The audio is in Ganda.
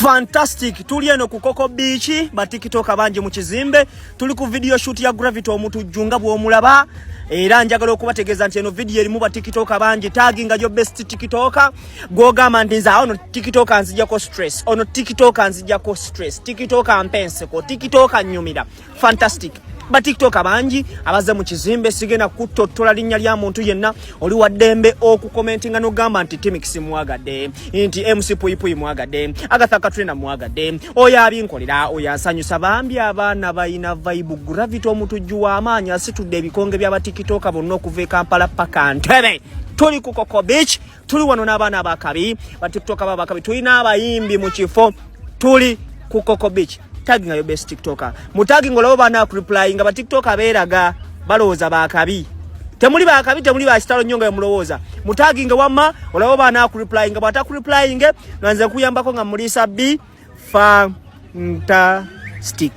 Fantastic. Tuli eno ku Koko Beach ba TikTok abanji mu kizimbe. Tuli ku video shoot ya Gravity omutujjunga bwo mulaba. Era njagala okubategeeza nti eno video erimu ba TikTok abanji tagging jo best TikToker. Gogamba ntinza ono TikToker nzijako stress. Ono TikToker nzijako stress. TikToker ampense ko TikToker nyumira. Fantastic. Ba TikTok abanji abaze mu kizimbe sigena kutotola linnya lya muntu yenna oli waddembe okukomentinga no gamba nti Timix mwagadde nti MC Puipuyi mwagadde Agatha Katrina mwagadde oya abinkolera oya asanyusa bambi abaana bayina vibe Gravity omutujju Owamaanyi asitudde ebikonge bya ba TikTok bonna okuva Kampala paka Ntebe. Tuli ku Koko Beach, tuli wano n'abaana abakabi ba TikTok abakabi, tulina abayimbi mu kifo, tuli ku Koko Beach. Tagging your best TikToker. Mutagging olabo bana ku replying ba TikTok abeeraga balowooza bakabi. Temuli bakabi temuli ba kitalo nyonga yomulowooza. Mutagging wamma olabo bana ku replying bata ku replying nanze kuyambako nga mulisa B fantastic.